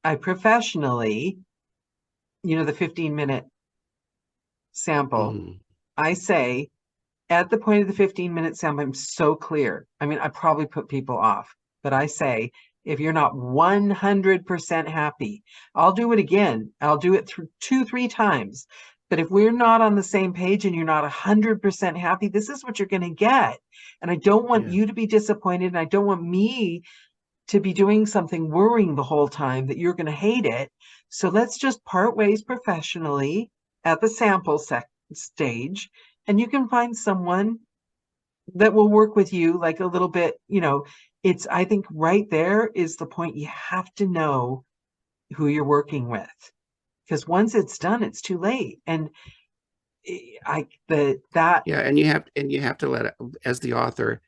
I professionally, the 15-minute sample, Mhm. I say at the point of the 15-minute sample, I'm so clear. I mean, I probably put people off, but I say, if you're not 100% happy, I'll do it again. I'll do it through 2, 3 times. But if we're not on the same page and you're not 100% happy, this is what you're going to get. And I don't want Yeah. you to be disappointed. And I don't want me to be doing something worrying the whole time that you're going to hate it. So let's just part ways professionally at the sample stage. And you can find someone that will work with you like a little bit, it's, I think right there is the point. You have to know who you're working with, because once it's done, it's too late. And I, the, that, Yeah. And you have to let it, as the author,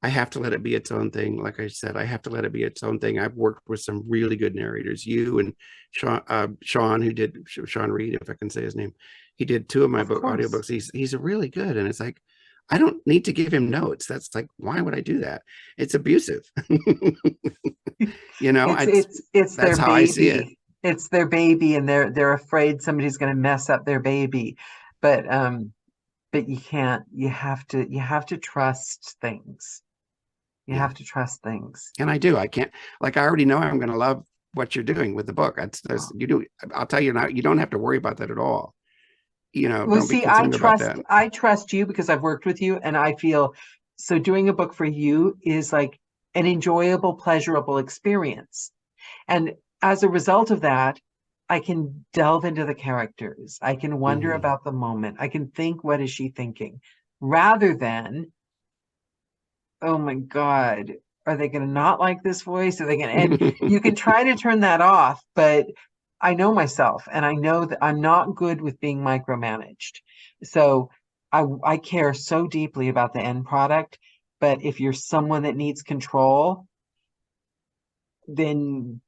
I have to let it be its own thing. Like I said, I have to let it be its own thing. I've worked with some really good narrators. You and Sean, who did Sean Reed, if I can say his name, he did two of my of book course, audiobooks. He's a really good, and it's like I don't need to give him notes. That's like, why would I do that? It's abusive. You know, it's their that's how I see it. baby. It's their baby, and they're afraid somebody's going to mess up their baby. But you can't, you have to trust things. You Yeah, have to trust things. and I do. I can't, like, I already know I'm going to love what you're doing with the book. That's you do. I'll tell you now, you don't have to worry about that at all. Well, Don't be see, concerned about that. I trust you because I've worked with you, and I feel so doing a book for you is like an enjoyable, pleasurable experience. And as a result of that, I can delve into the characters. I can wonder Hmm. about the moment. I can think, what is she thinking? Rather than, oh my God, are they going to not like this voice? Are they going to, and you can try to turn that off, but I know myself and I know that I'm not good with being micromanaged. So I care so deeply about the end product. But if you're someone that needs control, then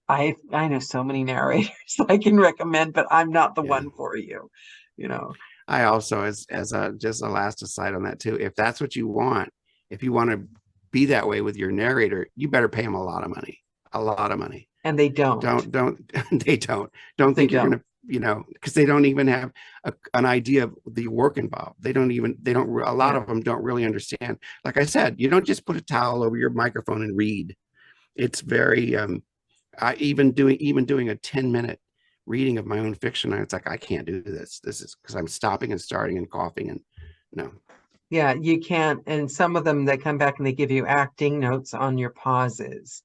I know so many narrators I can recommend, but I'm not the Yeah. one for you, you know. I also, as a just a last aside on that too, if that's what you want, if you want to be that way with your narrator, you better pay them a lot of money, a lot of money. And they don't. Don't they don't They think you're don't. gonna, because they don't even have an idea of the work involved. They don't. A lot Yeah. of them don't really understand. Like I said, you don't just put a towel over your microphone and read. It's very I even doing a 10-minute reading of my own fiction, it's like I can't do this. This is because I'm stopping and starting and coughing and no. Yeah, you can't. And some of them they come back and they give you acting notes on your pauses.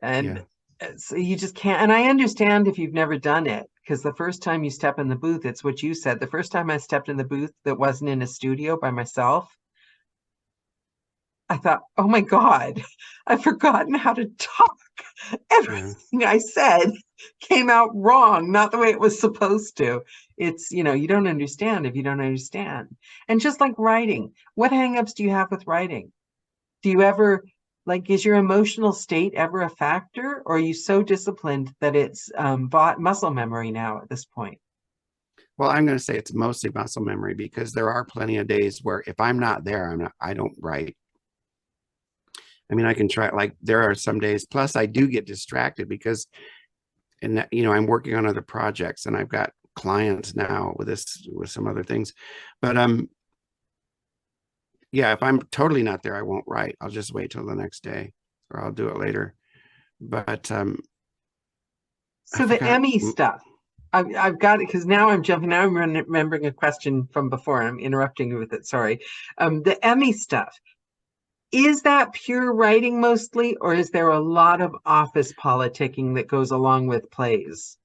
And Yeah. so you just can't. And I understand if you've never done it, because the first time you step in the booth, it's what you said. The first time I stepped in the booth that wasn't in a studio by myself, I thought, oh my God, I've forgotten how to talk. Yeah. Everything I said came out wrong, not the way it was supposed to. It's, you don't understand if you don't understand. And just like writing, what hangups do you have with writing? Do you ever, like, is your emotional state ever a factor, or are you so disciplined that it's bought muscle memory now at this point? Well, I'm going to say it's mostly muscle memory because there are plenty of days where if I'm not there, I don't write. I mean, I can try, like, there are some days, plus I do get distracted because, and I'm working on other projects and I've got clients now with some other things. But yeah, if I'm totally not there, I won't write. I'll just wait till the next day or I'll do it later. But I So the forgot. Emmy stuff, I've got it because now I'm jumping. Now I'm remembering a question from before. I'm interrupting you with it. Sorry. The Emmy stuff, is that pure writing mostly, or is there a lot of office politicking that goes along with plays?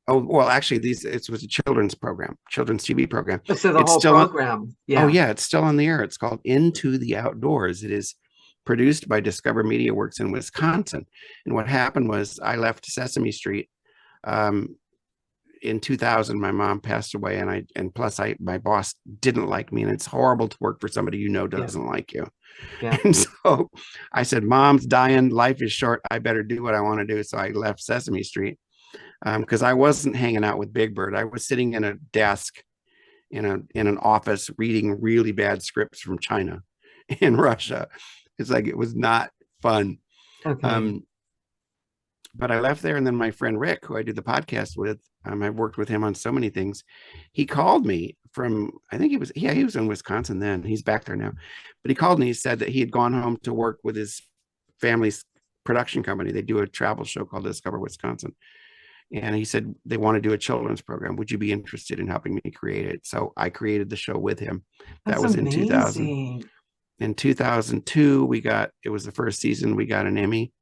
Oh, well, actually, it was a children's program, children's TV program. So the It's whole still on. program, Oh yeah, yeah, it's still on the air. It's called Into the Outdoors. It is produced by Discover Media Works in Wisconsin. And what happened was I left Sesame Street um, in 2000. My mom passed away, and plus my boss didn't like me, and it's horrible to work for somebody yeah, doesn't like you. yeah, And so I said, "Mom's dying. Life is short. I better do what I want to do." So I left Sesame Street because I wasn't hanging out with Big Bird. I was sitting in a desk in an office reading really bad scripts from China and Russia. It's like it was not fun. okay, Um, but I left there, and then my friend Rick, who I do the podcast with, I've worked with him on so many things. He called me from, I think he was in Wisconsin then. He's back there now, but he called me. He said that he had gone home to work with his family's production company. They do a travel show called Discover Wisconsin, And he said, they want to do a children's program. Would you be interested in helping me create it? So I created the show with him. That That's was in 2000. amazing. In 2002, it was the first season, we got an Emmy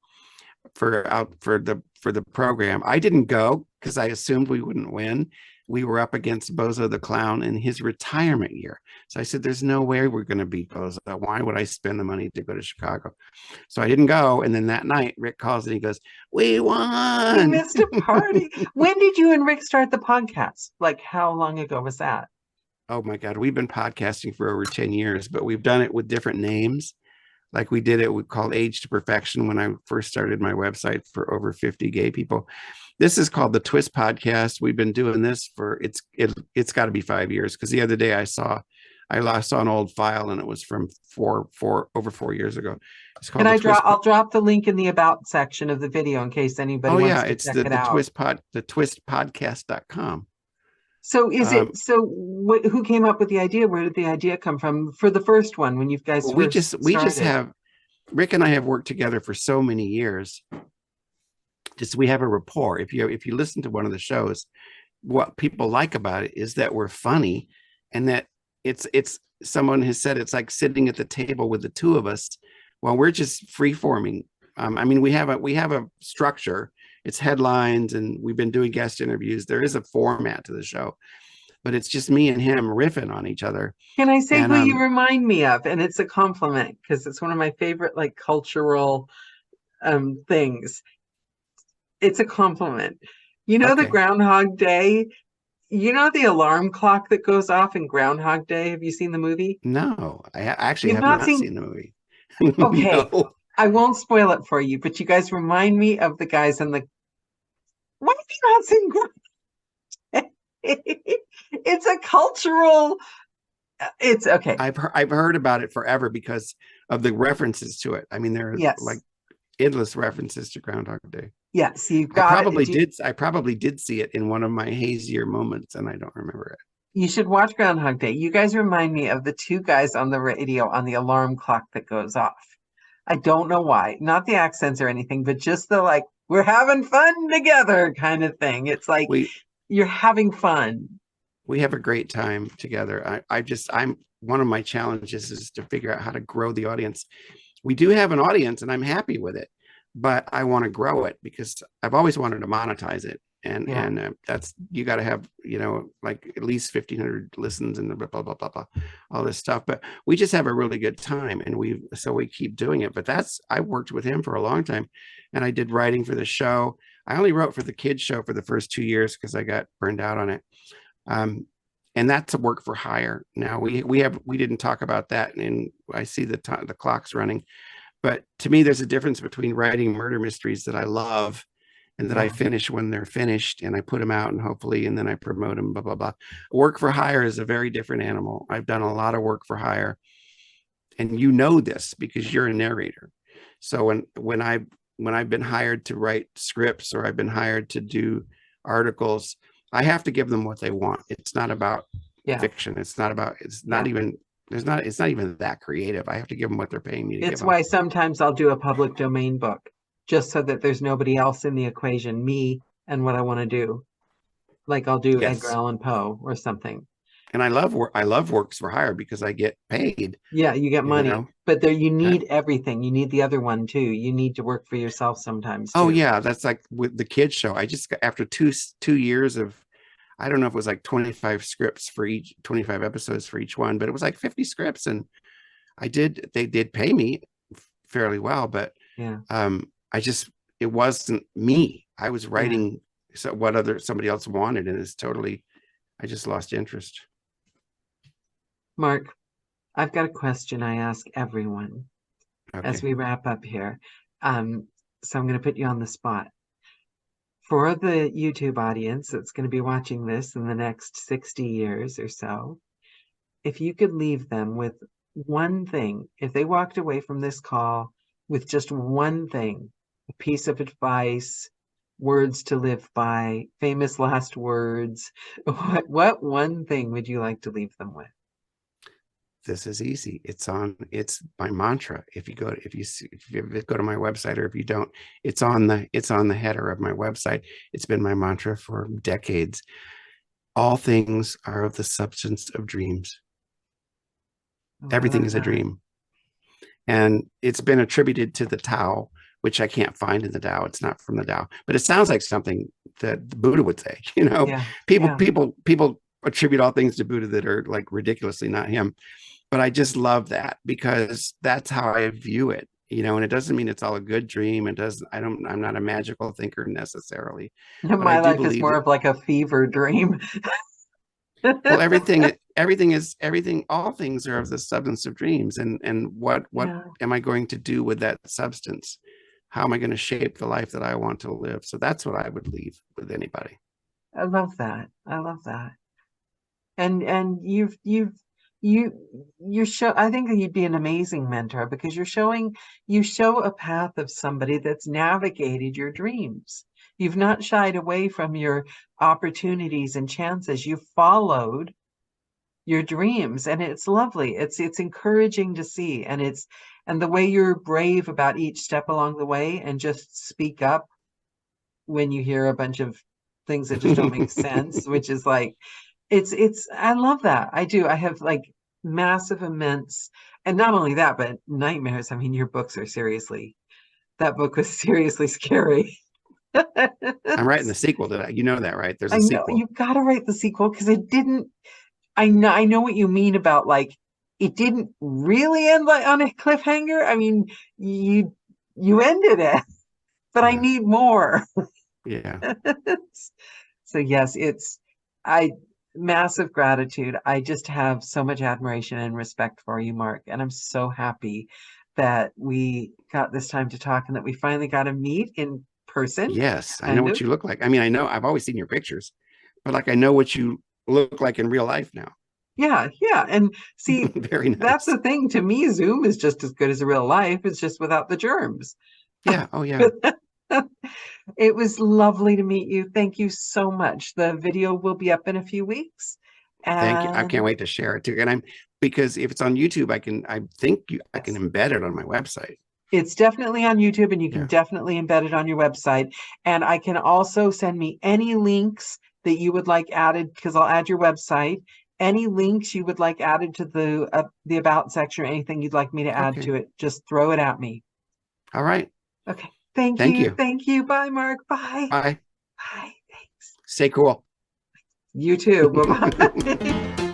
for the program. I didn't go because I assumed we wouldn't win. We were up against Bozo the Clown in his retirement year. So I said, there's no way we're going to beat Bozo. Why would I spend the money to go to Chicago? So I didn't go. And then that night, Rick calls and he goes, we You won. missed a party. When did you and Rick start the podcast? Like, how long ago was that? Oh my God. We've been podcasting for over 10 years, but we've done it with different names. Like we did it, we called Age to Perfection when I first started my website for over 50 gay people. This is called the Twist Podcast. We've been doing this for it's got to be 5 years, because the other day I saw an old file and it was from over 4 years ago. It's called Can the I Twist. I'll drop the link in the about section of the video in case anybody Oh wants yeah, to it's check the it out. the twistpodcast.com. So Um, who came up with the idea? Where did the idea come from for the first one when you guys we first just started? have Rick and I have worked together for so many years. Just we have a rapport. If you listen to one of the shows, what people like about it is that we're funny, and that it's someone has said it's like sitting at the table with the two of us while we're just free forming. I mean, we have a structure. It's headlines, and we've been doing guest interviews. There is a format to the show, but it's just me and him riffing on each other. Can I say And who you remind me of? And it's a compliment because it's one of my favorite like cultural things. It's a compliment. You know the okay, Groundhog Day? You know the alarm clock that goes off in Groundhog Day? Have you seen the movie? no, I actually You've have not not seen. seen the movie. Okay, No. I won't spoil it for you, but you guys remind me of the guys in the. Why have you not seen Groundhog? It's a cultural. It's okay. I've heard about it forever because of the references to it. I mean, there are like Yes, endless references to Groundhog Day. yes, you've got it. I probably did see it in one of my hazier moments, and I don't remember it. You should watch Groundhog Day. You guys remind me of the two guys on the radio on the alarm clock that goes off. I don't know why. Not the accents or anything, but just the like, we're having fun together kind of thing. It's like We you're having fun. we have a great time together. I'm one of my challenges is to figure out how to grow the audience. We do have an audience, and I'm happy with it, but I want to grow it because I've always wanted to monetize it. Yeah. That's, you got to have, like at least 1,500 listens and blah, blah, blah, blah, blah, all this stuff. But we just have a really good time, and we keep doing it. But I worked with him for a long time, and I did writing for the show. I only wrote for the kids show for the first 2 years because I got burned out on it. Um, and that's a work for hire. Now we didn't talk about that, and I see the clock's running. But to me, there's a difference between writing murder mysteries that I love and that I Yeah. finish when they're finished, and I put them out, and hopefully, and then I promote them, blah, blah, blah. Work for hire is a very different animal. I've done a lot of work for hire, and you know this because you're a narrator. So when I've been hired to write scripts, or I've been hired to do articles, I have to give them what they want. It's not about Yeah. fiction. It's not even that creative. I have to give them what they're paying me to give It's them. why sometimes I'll do a public domain book just so that there's nobody else in the equation, me and what I want to do. Like I'll do Edgar Yes. Allan Poe or something. And I love works for hire because I get paid, Yeah, you get you money, know. but there you Uh, need everything. You need the other one too. You need to work for yourself sometimes oh too. yeah, that's like with the kids show. I just got, after 2 years of, I don't know if it was like 25 scripts for each, 25 episodes for each one, but it was like 50 scripts, and they did pay me fairly well, but Yeah. it wasn't me. I was Yeah. writing somebody else wanted, and I just lost interest. Mark, I've got a question I ask everyone as Okay. we wrap up here. So I'm going to put you on the spot. For the YouTube audience that's going to be watching this in the next 60 years or so, if you could leave them with one thing, if they walked away from this call with just one thing, a piece of advice, words to live by, famous last words, what one thing would you like to leave them with? this is easy. It's my mantra. If you go to my website, or if you don't, it's on the header of my website. It's been my mantra for decades. All things are of the substance of dreams. Oh, I Everything love is a that. dream. And it's been attributed to the Tao, which I can't find in the Tao. It's not from the Tao, but it sounds like something that the Buddha would say. Yeah. People, Yeah. people, people attribute all things to Buddha that are like ridiculously not him. But I just love that because that's how I view it. And it doesn't mean it's all a good dream. It doesn't, I'm not a magical thinker necessarily, but I My do life is believe more that, of like a fever dream. well, everything, all things are of the substance of dreams. And what Yeah. am I going to do with that substance? How am I going to shape the life that I want to live? So that's what I would leave with anybody. I love that. I love that. And you you show, I think that you'd be an amazing mentor because you show a path of somebody that's navigated your dreams. You've not shied away from your opportunities and chances. You've followed your dreams, and it's lovely. It's encouraging to see, and the way you're brave about each step along the way and just speak up when you hear a bunch of things that just don't make sense, which is like it's I love that. I do. I have like massive, immense, and not only that, but nightmares. I mean, your books are seriously, that book was seriously scary. I'm writing the sequel to that. You know that, right? There's I a know sequel. you've got to write the sequel because it didn't. I know what you mean about like it didn't really end like on a cliffhanger. I mean, you ended it, but I Yeah. need more. Yeah. So yes, I massive gratitude. I just have so much admiration and respect for you, Mark, and I'm so happy that we got this time to talk and that we finally got to meet in person, Yes. I know kind what of. you look like. I mean, I know I've always seen your pictures, but like I know what you look like in real life now. Yeah, yeah. And see, Very that's nice. the thing. To me, Zoom is just as good as real life. It's just without the germs. Yeah. Oh, yeah. It was lovely to meet you. Thank you so much. The video will be up in a few weeks. Thank you. I can't And wait to share it too. And because if it's on YouTube, I think I can yes, embed it on my website. it's definitely on YouTube and you can Yeah. definitely embed it on your website. And I can also send me any links that you would like added because I'll add your website. Any links you would like added to the about section or anything you'd like me to add Okay. to it, just throw it at me. All right. Okay. Thank Thank you. you. Thank you. Bye, Mark. Bye. Bye. Bye. Thanks. Stay cool. You too. Bye bye.